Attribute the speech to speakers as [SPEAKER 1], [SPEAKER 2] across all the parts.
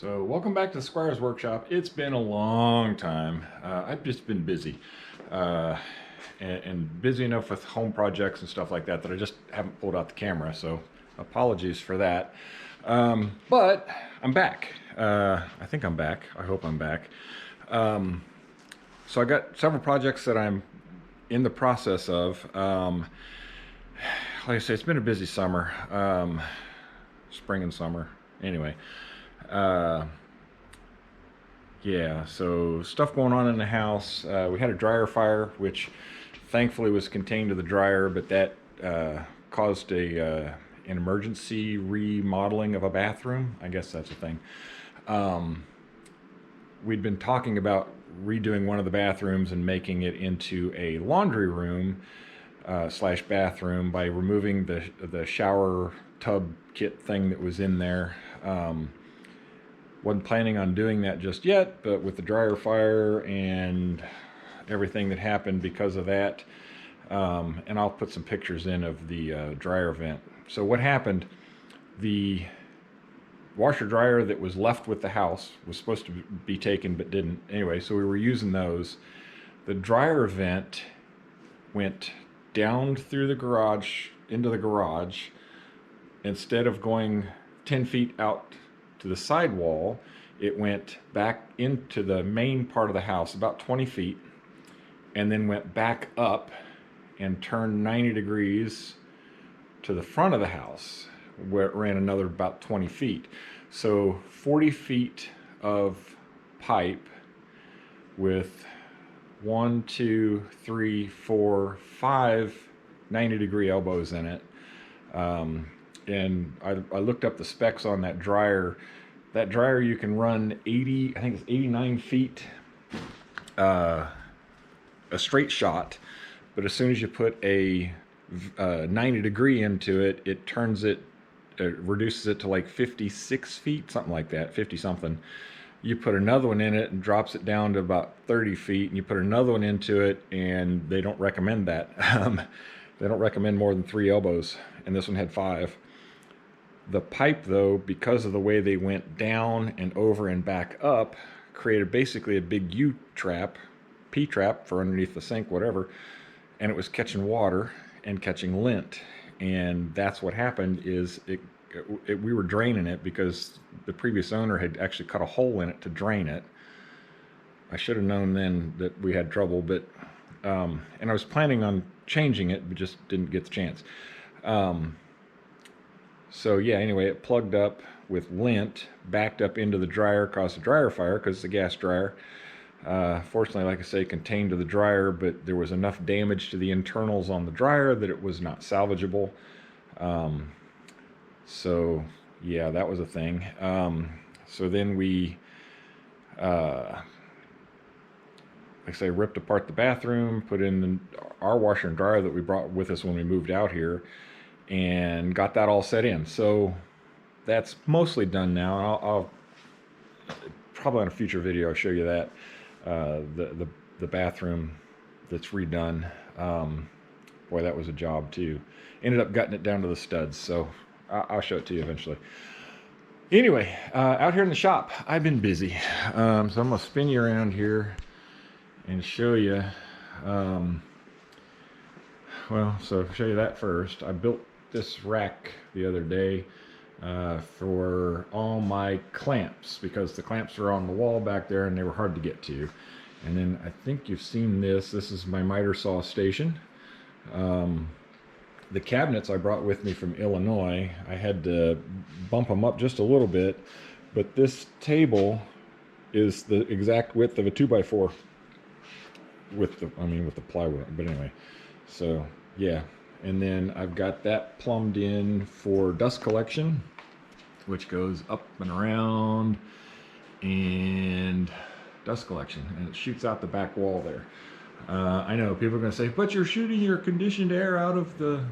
[SPEAKER 1] So welcome back to the Squire's Workshop. It's been a long time. I've just been busy and busy enough with home projects and stuff like that that I just haven't pulled out the camera. So apologies for that. But I'm back. I think I'm back. I hope I'm back. So I got several projects that I'm in the process of. Like I say, it's been a busy summer, spring and summer. Anyway. Yeah, so stuff going on in the house. We had a dryer fire, which thankfully was contained to the dryer, but that caused an emergency remodeling of a bathroom. I guess that's a thing. We'd been talking about redoing one of the bathrooms and making it into a laundry room slash bathroom by removing the shower tub kit thing that was in there. Wasn't planning on doing that just yet, but with the dryer fire and everything that happened because of that, and I'll put some pictures in of the dryer vent. So what happened, the washer dryer that was left with the house was supposed to be taken but didn't. Anyway, so we were using those. The dryer vent went down through the garage into the garage. Instead of going 10 feet out to the sidewall, it went back into the main part of the house about 20 feet and then went back up and turned 90 degrees to the front of the house where it ran another about 20 feet. So 40 feet of pipe with 1, 2, 3, 4, 5 90-degree elbows in it. And I looked up the specs on that dryer. That dryer, you can run 80, I think it's 89 feet, a straight shot. But as soon as you put a 90 degree into it, it turns it, reduces it to like 56 feet, something like that, 50 something. You put another one in it and drops it down to about 30 feet, and you put another one into it, and they don't recommend that. They don't recommend more than 3 elbows, and this one had 5. The pipe, though, because of the way they went down and over and back up, created basically a big U-trap, P-trap for underneath the sink, whatever, and it was catching water and catching lint. And that's what happened is we were draining it because the previous owner had actually cut a hole in it to drain it. I should have known then that we had trouble, but and I was planning on changing it, but just didn't get the chance. So yeah, anyway, it plugged up with lint, backed up into the dryer, caused a dryer fire because it's a gas dryer. Fortunately, like I say, contained to the dryer, but there was enough damage to the internals on the dryer that it was not salvageable. So yeah, that was a thing. So then we, like I say, ripped apart the bathroom, put in our washer and dryer that we brought with us when we moved out here, and got that all set in. So that's mostly done now. I'll probably on a future video I'll show you that the bathroom that's redone. Boy, that was a job too. Ended up gutting it down to the studs, so I'll show it to you eventually. Anyway, out here in the shop, I've been busy, so I'm gonna spin you around here and show you. Well, so show you that first. I built this rack the other day for all my clamps because the clamps are on the wall back there and they were hard to get to. And then I think you've seen this. This is my miter saw station. The cabinets I brought with me from Illinois, I had to bump them up just a little bit, but this table is the exact width of a 2x4 with the plywood, but anyway. So yeah, and then I've got that plumbed in for dust collection, which goes up and around, and dust collection, and it shoots out the back wall there. I know people are going to say, but you're shooting your conditioned air out of the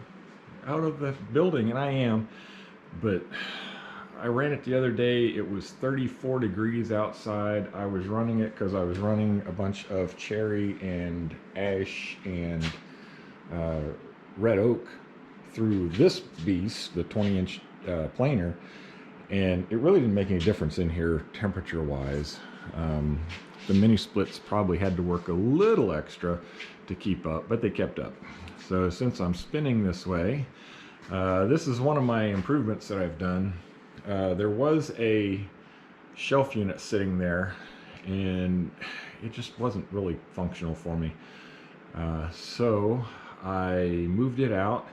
[SPEAKER 1] building, and I am, but I ran it the other day. It was 34 degrees outside. I was running it because I was running a bunch of cherry and ash and red oak through this beast, the 20-inch planer, And it really didn't make any difference in here temperature wise. The mini splits probably had to work a little extra to keep up, but they kept up. So since I'm spinning this way, this is one of my improvements that I've done. There was a shelf unit sitting there and it just wasn't really functional for me. So I moved it out.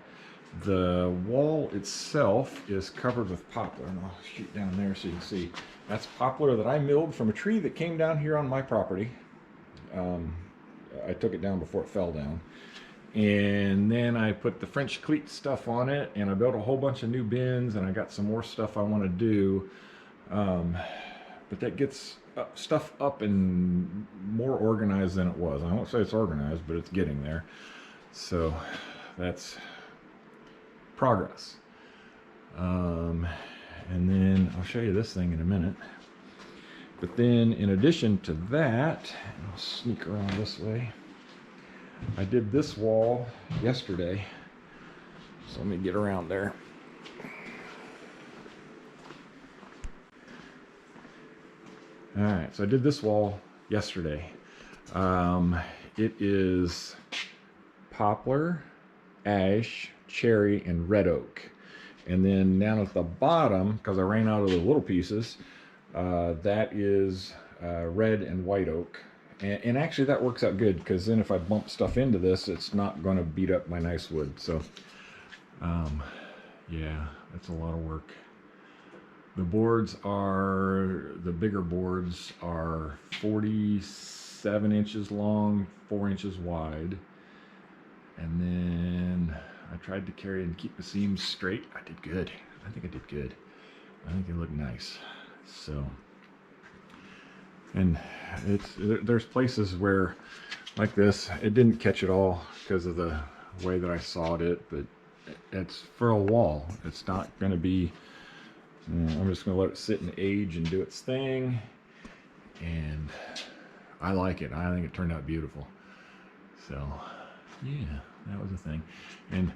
[SPEAKER 1] The wall itself is covered with poplar, and I'll shoot down there so you can see. That's poplar that I milled from a tree that came down here on my property. I took it down before it fell down. And then I put the French cleat stuff on it, and I built a whole bunch of new bins, and I got some more stuff I want to do. But that gets stuff up and more organized than it was. I won't say it's organized, but it's getting there. So that's progress. And then I'll show you this thing in a minute. But then in addition to that, I'll sneak around this way. I did this wall yesterday. So let me get around there. All right, so I did this wall yesterday. It is poplar, ash, cherry, and red oak. And then down at the bottom, because I ran out of the little pieces, that is red and white oak. And actually that works out good, because then if I bump stuff into this, it's not going to beat up my nice wood. So yeah, that's a lot of work. The boards are, the bigger boards are 47 inches long, 4 inches wide. And then I tried to carry and keep the seams straight. I did good. I think I did good. I think they look nice. So, and there's places where, like this, it didn't catch at all because of the way that I sawed it, but it's for a wall. It's not going to be, I'm just going to let it sit and age and do its thing. And I like it. I think it turned out beautiful. So, yeah, that was a thing. And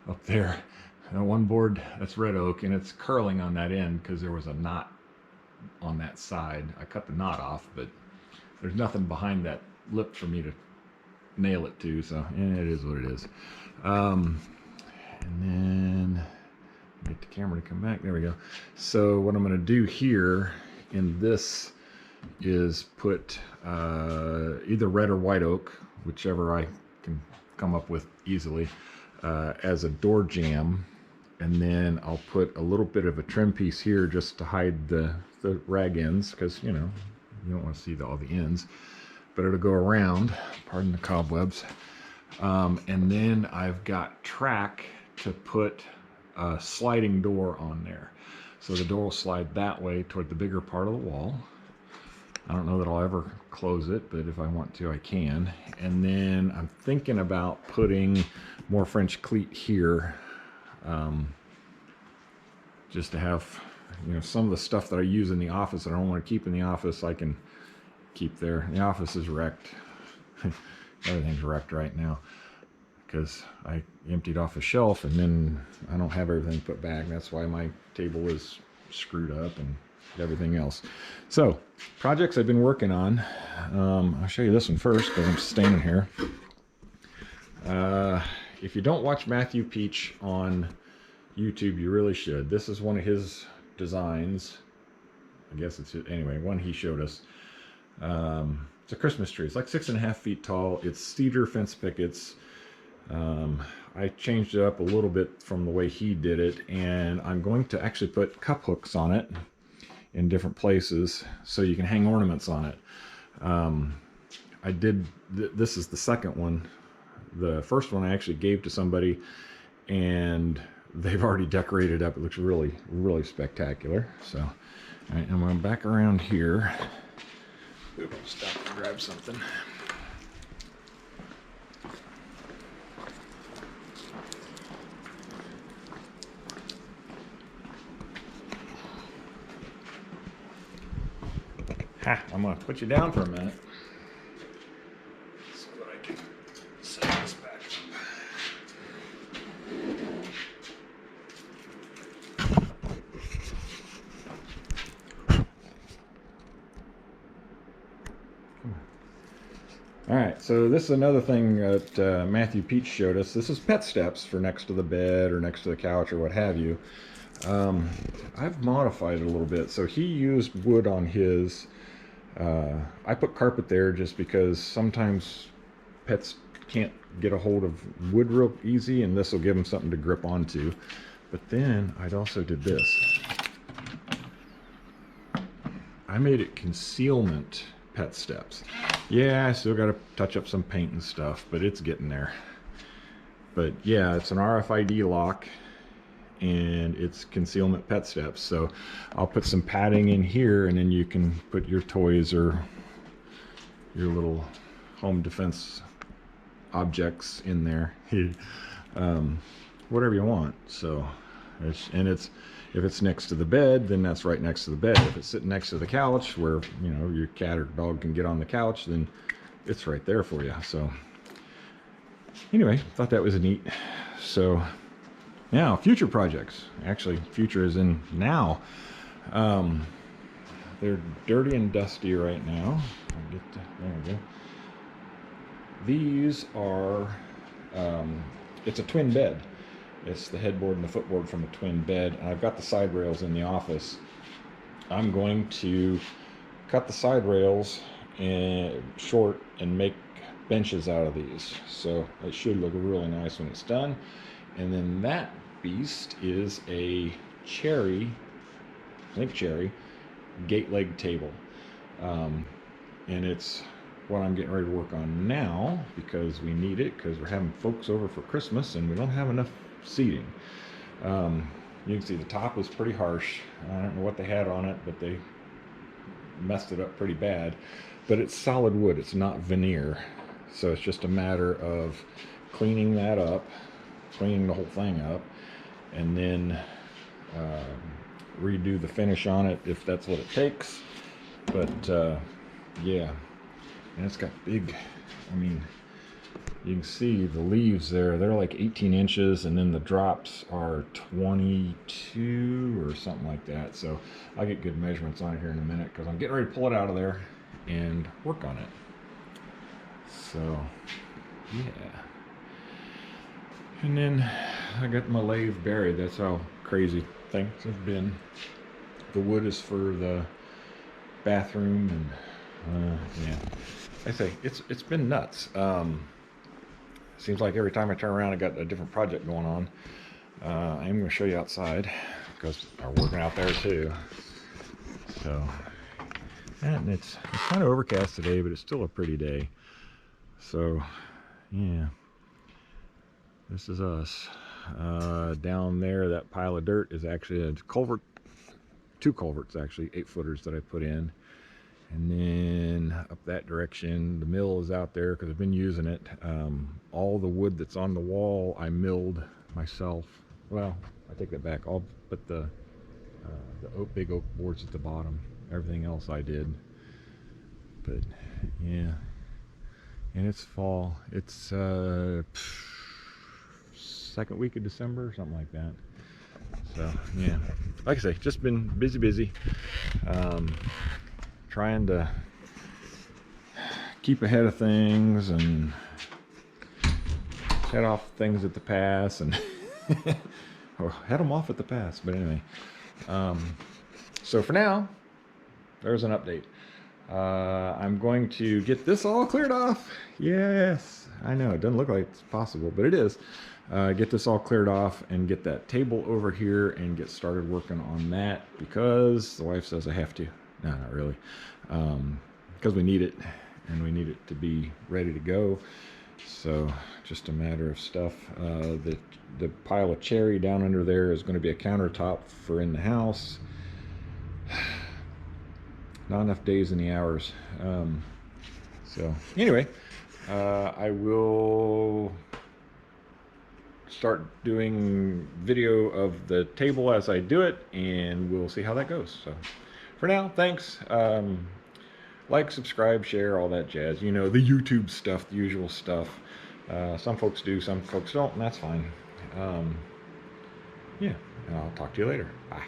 [SPEAKER 1] up there, one board, that's red oak, and it's curling on that end because there was a knot on that side. I cut the knot off, but there's nothing behind that lip for me to nail it to, so yeah, it is what it is. And then get the camera to come back. There we go. So what I'm going to do here in this is put either red or white oak, whichever I can come up with easily, as a door jamb. And then I'll put a little bit of a trim piece here just to hide the rag ends, because you know you don't want to see all the ends, but it'll go around, pardon the cobwebs. And then I've got track to put a sliding door on there, so the door will slide that way toward the bigger part of the wall. I don't know that I'll ever close it, but if I want to, I can. And then I'm thinking about putting more French cleat here, just to have, you know, some of the stuff that I use in the office that I don't want to keep in the office, I can keep there. The office is wrecked. Everything's wrecked right now because I emptied off a shelf and then I don't have everything put back. That's why my table is screwed up and everything else. So projects I've been working on, I'll show you this one first because I'm standing here. If you don't watch Matthew Peach on YouTube, you really should. This is one of his designs. I guess it's it anyway, one he showed us. It's a Christmas tree. It's like 6.5 feet tall. It's cedar fence pickets. I changed it up a little bit from the way he did it, and I'm going to actually put cup hooks on it in different places so you can hang ornaments on it. I did this is the second one. The first one I actually gave to somebody and they've already decorated up. It looks really, really spectacular. So, all right, I'm going back around here. Oops, stop and grab something. Ha, I'm going to put you down for a minute so that I can set this back up. All right, so this is another thing that Matthew Peach showed us. This is pet steps for next to the bed or next to the couch or what have you. I've modified it a little bit. So he used wood on his. I put carpet there just because sometimes pets can't get a hold of wood real easy, and this will give them something to grip onto. But then I also did this. I made it concealment pet steps. Yeah, I still got to touch up some paint and stuff, but it's getting there. But yeah, it's an RFID lock, and it's concealment pet steps. So I'll put some padding in here, and then you can put your toys or your little home defense objects in there. Whatever you want. So if it's next to the bed, then that's right next to the bed. If it's sitting next to the couch where, you know, your cat or dog can get on the couch, then it's right there for you. So anyway, thought that was neat. So now, future projects. Actually, future is in now. They're dirty and dusty right now. There we go. These are, it's a twin bed. It's the headboard and the footboard from a twin bed. And I've got the side rails in the office. I'm going to cut the side rails short and make benches out of these. So it should look really nice when it's done. And then that beast is a cherry, I think cherry, gate leg table. And it's what I'm getting ready to work on now because we need it, because we're having folks over for Christmas and we don't have enough seating. You can see the top was pretty harsh. I don't know what they had on it, but they messed it up pretty bad. But it's solid wood, it's not veneer. So it's just a matter of cleaning that up, cleaning the whole thing up, and then redo the finish on it if that's what it takes. But yeah, and it's got big, I mean, you can see the leaves there, they're like 18 inches, and then the drops are 22 or something like that. So I'll get good measurements on it here in a minute because I'm getting ready to pull it out of there and work on it. So yeah. And then I got my lathe buried. That's how crazy things have been. The wood is for the bathroom, and yeah, I say it's been nuts. Seems like every time I turn around, I got a different project going on. I am going to show you outside because I'm working out there too. So, and it's kind of overcast today, but it's still a pretty day. So, yeah. This is us. Down there, that pile of dirt is actually a culvert, 2 culverts actually, 8-footers that I put in. And then up that direction, the mill is out there because I've been using it. All the wood that's on the wall, I milled myself. Well, I take that back. All but the big oak boards at the bottom. Everything else I did. But yeah, and it's fall. It's second week of December, something like that. So yeah, like I say, just been busy. Trying to keep ahead of things and head off things at the pass, and or head them off at the pass. But anyway, so for now, there's an update. I'm going to get this all cleared off. Yes, I know it doesn't look like it's possible, but it is. Get this all cleared off and get that table over here and get started working on that because the wife says I have to. No, not really. Because we need it, and we need it to be ready to go. So just a matter of stuff. The pile of cherry down under there is going to be a countertop for in the house. Not enough days in the hours. So anyway, I will start doing video of the table as I do it, and we'll see how that goes. So for now, thanks. Like, subscribe, share, all that jazz. You know, the YouTube stuff, the usual stuff. Some folks do, some folks don't, and that's fine. Yeah, and I'll talk to you later. Bye.